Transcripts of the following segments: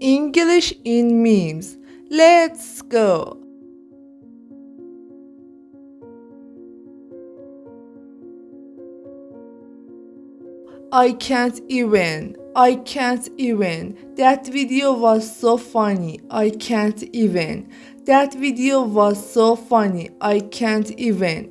English in memes. Let's go. I can't even. I can't even. That video was so funny. I can't even. That video was so funny. I can't even.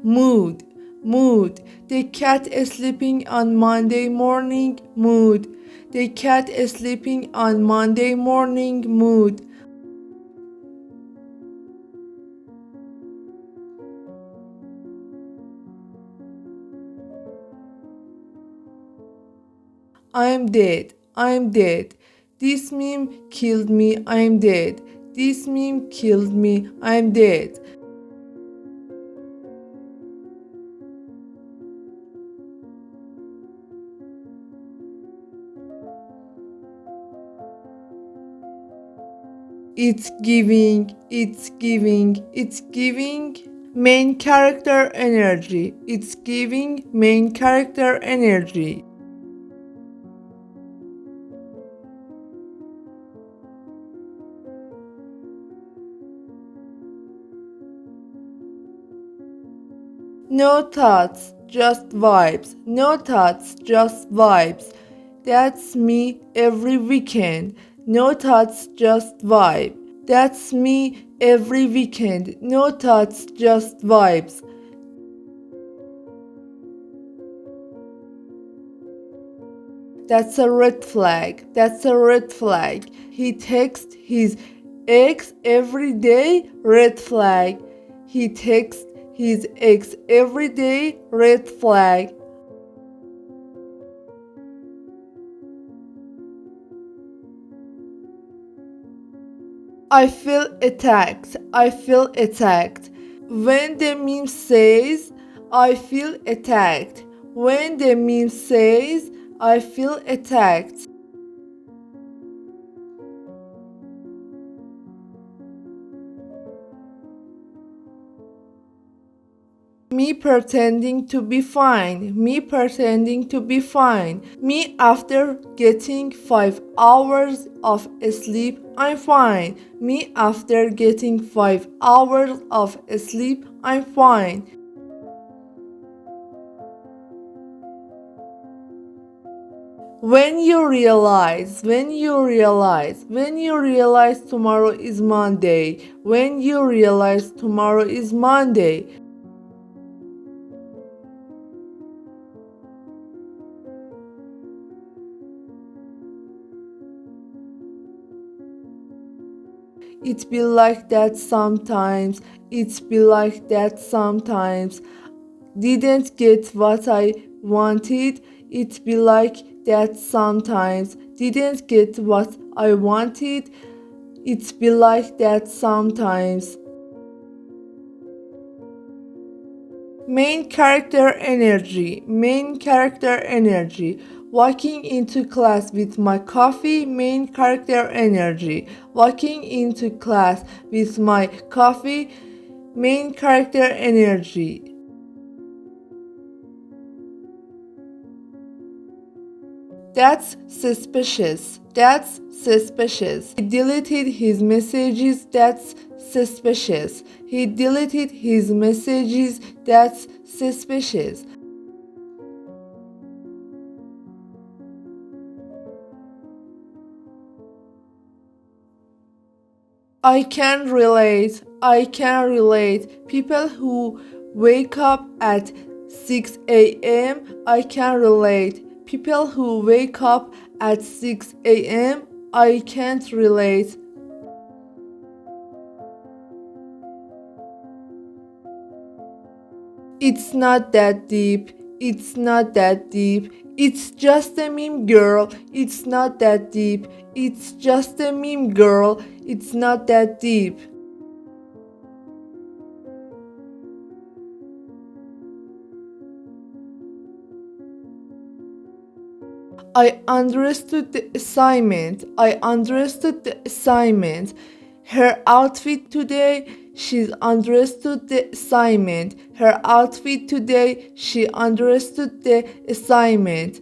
Mood. Mood. The cat sleeping on Monday morning. Mood. The cat sleeping on Monday morning. Mood. I'm dead. I'm dead. This meme killed me. I'm dead. This meme killed me. I'm dead. It's giving. It's giving. It's giving main character energy. It's giving main character energy. No thoughts, just vibes. No thoughts, just vibes. That's me every weekend. No thoughts, just vibe. That's me every weekend. No thoughts, just vibes. That's a red flag. That's a red flag. He texts his ex every day. Red flag. He texts his ex every day. Red flag. I feel attacked. I feel attacked. When the meme says, I feel attacked. When the meme says, I feel attacked. Me pretending to be fine. Me pretending to be fine. Me after getting 5 hours of sleep, I'm fine. Me after getting 5 hours of sleep, I'm fine. When you realize tomorrow is Monday, when you realize tomorrow is Monday, it be like that sometimes, it be like that sometimes. Didn't get what I wanted, it be like that sometimes. Didn't get what I wanted, it be like that sometimes. Main character energy, main character energy. Walking into class with my coffee, main character energy. Walking into class with my coffee, main character energy. That's suspicious. That's suspicious. He deleted his messages. That's suspicious. He deleted his messages. That's suspicious. I can relate. I can relate. People who wake up at 6 a.m. I can relate. People who wake up at 6 a.m. I can't relate. It's not that deep. It's not that deep. It's just a meme, girl. It's not that deep. It's just a meme, girl. It's not that deep. I understood the assignment. I understood the assignment. Her outfit today, She's understood the assignment. Her outfit today, she understood the assignment.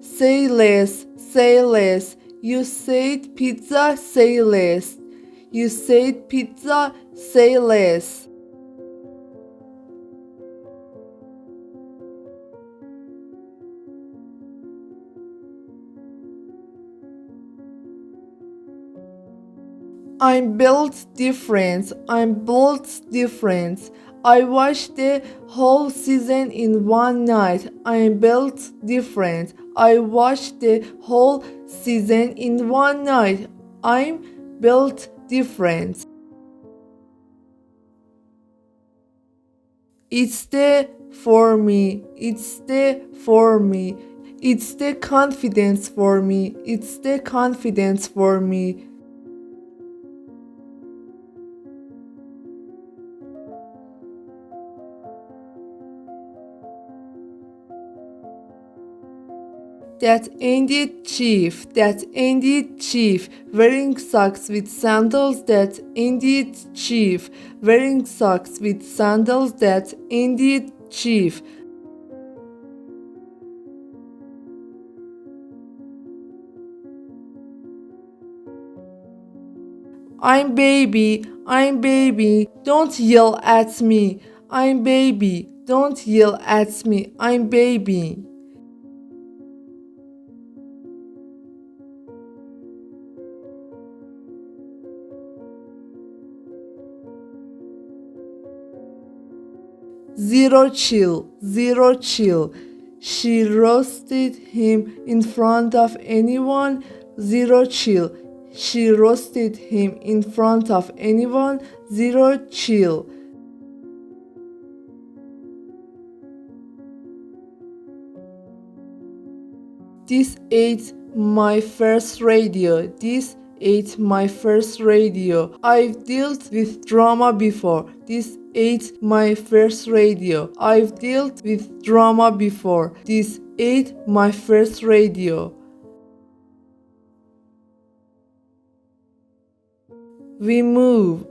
Say less, say less. You said pizza, say less. You said pizza, say less. I'm built different. I'm built different. I watched the whole season in one night. I'm built different. I watched the whole season in one night. I'm built different. It's the for me. It's the for me. It's the confidence for me. It's the confidence for me. That ended chief, that ended chief, wearing socks with sandals, that ended chief, wearing socks with sandals, that ended chief. I'm baby, don't yell at me. I'm baby, don't yell at me. I'm baby. Zero chill, zero chill. She roasted him in front of anyone. Zero chill. She roasted him in front of anyone. Zero chill. This ate my first radio. This ate my first radio. I've dealt with drama before. This ate my first radio. I've dealt with drama before. This ate my first radio. We move.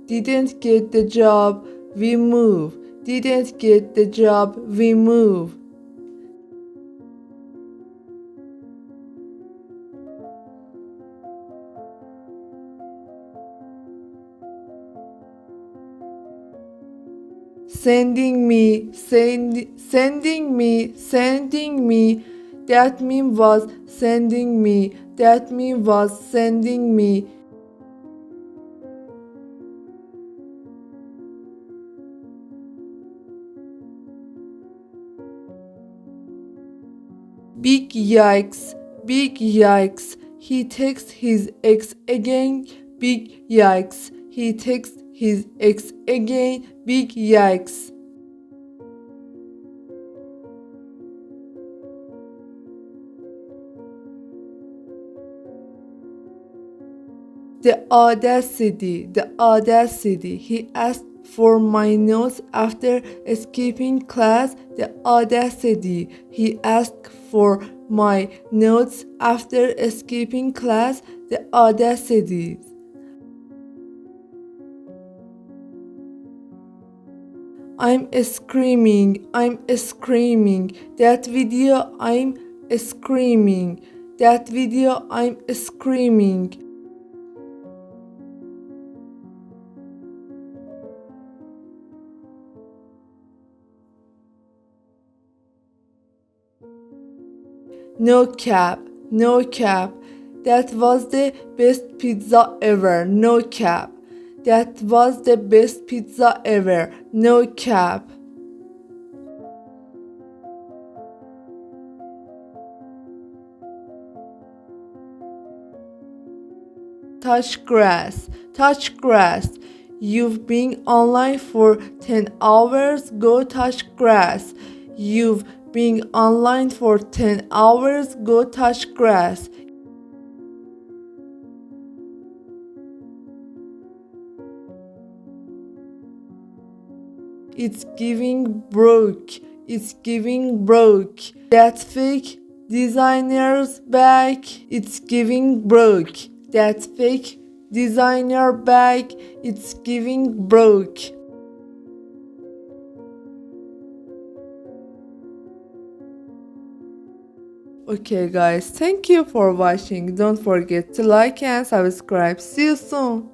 Didn't get the job. We move. Didn't get the job. We move. Sending me, sending me. That meme was sending me. That meme was sending me. Big yikes, big yikes. He texts his ex again. Big yikes. He texts his ex again. Big yikes. The audacity, the audacity. He asked for my notes after escaping class. The audacity. He asked for my notes after escaping class. The audacity. I'm screaming. I'm screaming. That video, I'm screaming. That video, I'm screaming. No cap, no cap. That was the best pizza ever. No cap. That was the best pizza ever. No cap. Touch grass, touch grass. You've been online for 10 hours. Go touch grass. You've been online for 10 hours. Go touch grass. It's giving broke. It's giving broke. That fake Designer's bag, it's giving broke. That fake designer bag, it's giving broke. Okay guys, thank you for watching. Don't forget to like and subscribe. See you soon.